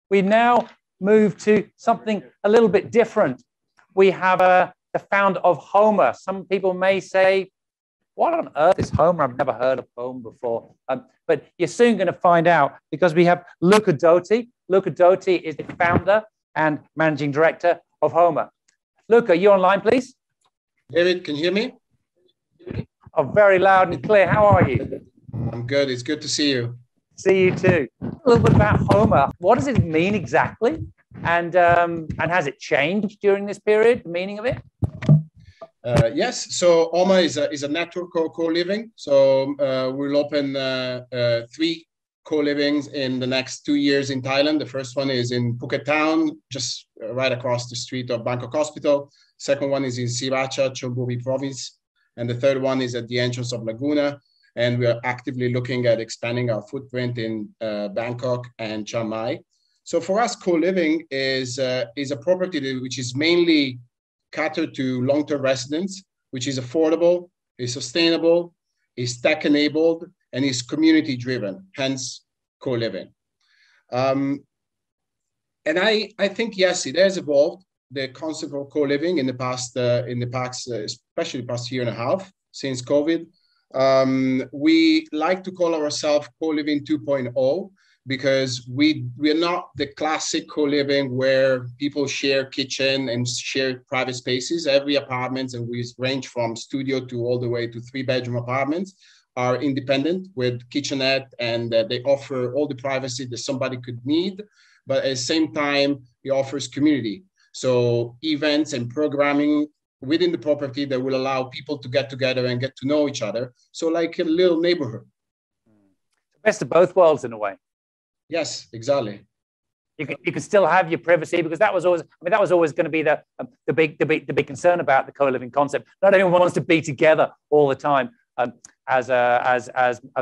we now move to something a little bit different. We have the founder of HOMA. Some people may say, what on earth is HOMA? I've never heard of HOMA before. But you're soon going to find out, because we have Luca Dotti. Luca Dotti is the founder and managing director of HOMA. Luca, you online, please? David, can you hear me? Oh, very loud and clear. How are you? I'm good. It's good to see you. See you too. A little bit about HOMA. What does it mean exactly? And has it changed during this period, the meaning of it? Yes. So HOMA is a network of co-living. So we'll open 3 co-livings in the next 2 years in Thailand. The first one is in Phuket town, just right across the street of Bangkok Hospital. Second one is in Sriracha, Chonburi province. And the third one is at the entrance of Laguna. And we are actively looking at expanding our footprint in Bangkok and Chiang Mai. So for us, co-living is a property which is mainly catered to long-term residents, which is affordable, is sustainable, is tech-enabled, and is community-driven, hence co-living. And I think, yes, it has evolved, the concept of co-living in the past, especially the past year and a half since COVID. We like to call ourselves co-living 2.0 because we are not the classic co-living where people share kitchen and share private spaces. Every apartment, and we range from studio to all the way to 3-bedroom apartments, are independent with kitchenette, and they offer all the privacy that somebody could need, but at the same time, it offers community. So events and programming within the property that will allow people to get together and get to know each other. So like a little neighborhood. Best of both worlds in a way. Yes, exactly. You can still have your privacy, because that was always, that was always going to be the big concern about the co-living concept. Not everyone wants to be together all the time. As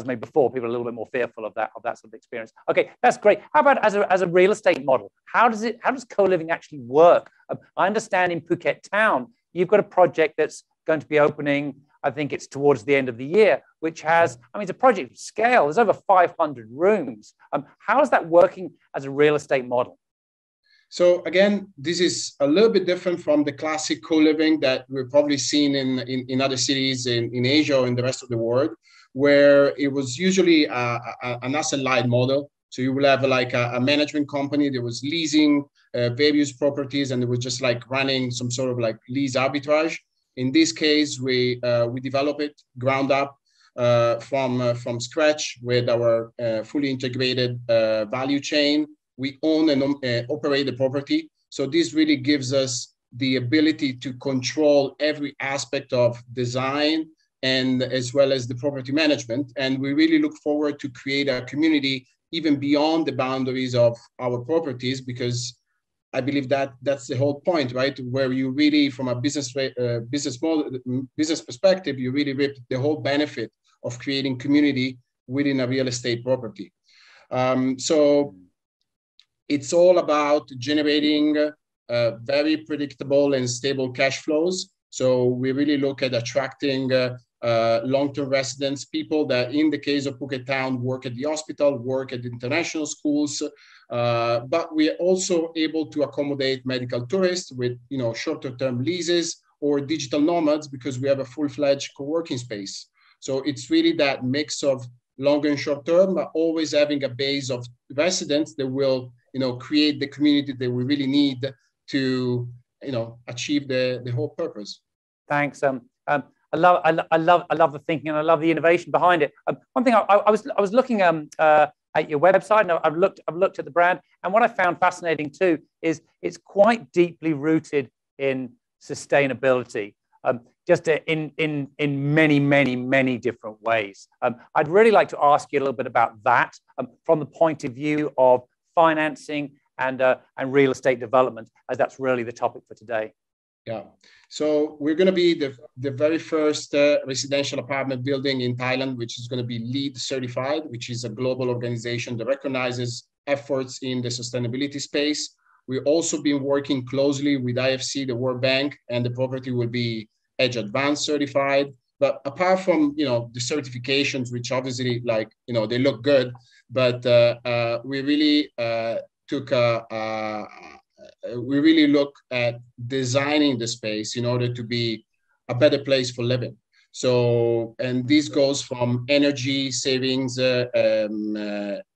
maybe before, people are a little bit more fearful of that sort of experience. Okay, that's great. How about as a real estate model? How does co-living actually work? I understand in Phuket town, you've got a project that's going to be opening, I think it's towards the end of the year, which has, it's a project of scale. There's over 500 rooms. How is that working as a real estate model? So again, this is a little bit different from the classic co-living that we're probably seeing in other cities in Asia or in the rest of the world, where it was usually an asset-light model. So you will have like a management company that was leasing various properties, and it was just like running some sort of like lease arbitrage. In this case, we develop it ground up from scratch with our fully integrated value chain. We own and operate the property. So this really gives us the ability to control every aspect of design and as well as the property management. And we really look forward to create a community even beyond the boundaries of our properties, because I believe that that's the whole point, right? Where you really, from a business perspective, you really reap the whole benefit of creating community within a real estate property. So it's all about generating very predictable and stable cash flows. So we really look at attracting long-term residents, people that in the case of Phuket town work at the hospital, work at international schools, but we are also able to accommodate medical tourists with shorter-term leases or digital nomads, because we have a full-fledged co-working space. So it's really that mix of long and short-term, but always having a base of residents that will create the community that we really need to achieve the whole purpose. Thanks. I love the thinking, and I love the innovation behind it. One thing I was looking at your website, and I've looked at the brand, and what I found fascinating too is it's quite deeply rooted in sustainability, just in many different ways. I'd really like to ask you a little bit about that from the point of view of financing and real estate development, as that's really the topic for today. Yeah, so we're going to be the very first residential apartment building in Thailand, which is going to be LEED certified, which is a global organization that recognizes efforts in the sustainability space. We've also been working closely with IFC, the World Bank, and the property will be EDGE Advanced certified. But apart from the certifications, which obviously they look good, but we really we really look at designing the space in order to be a better place for living. So, and this goes from energy savings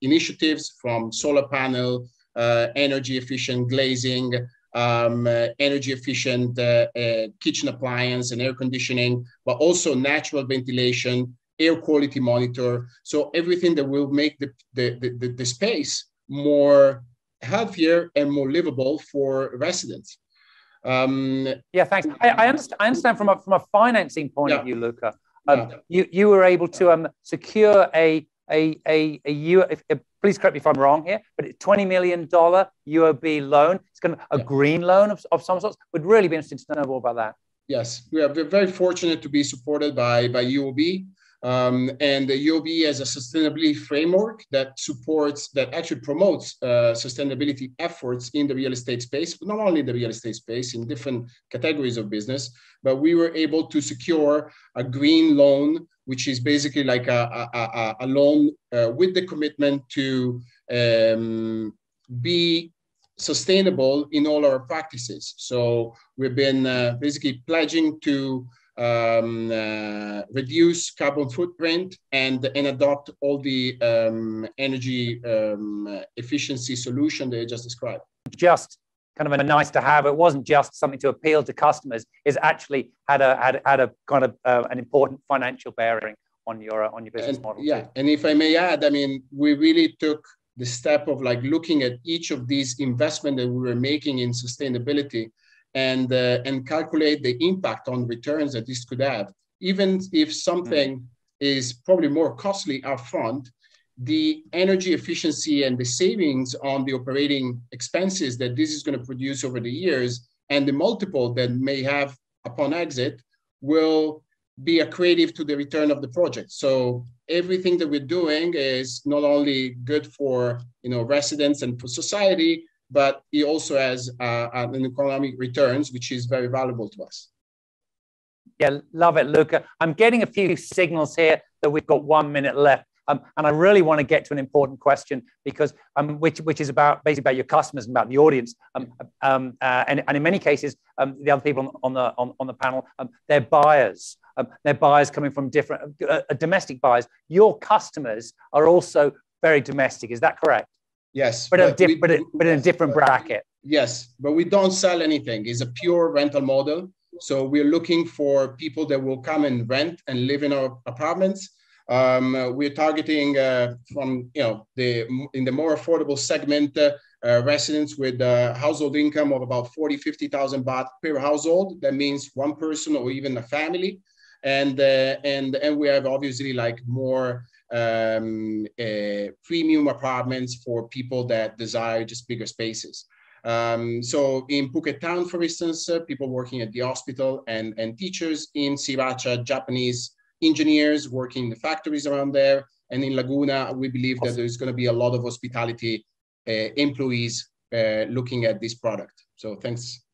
initiatives, from solar panel, energy efficient glazing, energy efficient kitchen appliance and air conditioning, but also natural ventilation, air quality monitor. So everything that will make the space more healthier and more livable for residents. Yeah, thanks. I understand from a financing point of view, Luca. You were able to secure please correct me if I'm wrong here, but $20 million UOB loan. It's kind of a green loan of some sorts. Would really be interesting to know more about that. Yes, we're very fortunate to be supported by UOB. And the UOB has a sustainability framework that actually promotes sustainability efforts in the real estate space, but not only the real estate space, in different categories of business. But we were able to secure a green loan, which is basically like a loan with the commitment to be sustainable in all our practices. So we've been basically pledging to reduce carbon footprint and adopt all the energy efficiency solution that I just described. Just kind of a nice to have. It wasn't just something to appeal to customers. It's actually had a kind of an important financial bearing on your business model. Yeah, and if I may add, I mean, we really took the step of like looking at each of these investments that we were making in sustainability and calculate the impact on returns that this could have. Even if something is probably more costly upfront, the energy efficiency and the savings on the operating expenses that this is going to produce over the years and the multiple that may have upon exit will be accretive to the return of the project. So everything that we're doing is not only good for residents and for society, but it also has an economic returns, which is very valuable to us. Yeah, love it, Luca. I'm getting a few signals here that we've got 1 minute left. And I really want to get to an important question because which is basically about your customers and about the audience. And in many cases, the other people on the panel, they're buyers. They're buyers coming from different domestic buyers. Your customers are also very domestic. Is that correct? Yes, but in a different bracket. Yes, but we don't sell anything. It's a pure rental model. So we're looking for people that will come and rent and live in our apartments. We're targeting from in the more affordable segment residents with a household income of about 50,000 baht per household. That means one person or even a family, and we have obviously like more premium apartments for people that desire just bigger spaces. So in Phuket town, for instance, people working at the hospital and teachers. In Sriracha, Japanese engineers working in the factories around there. And in Laguna, we believe that there's going to be a lot of hospitality employees looking at this product. So thanks.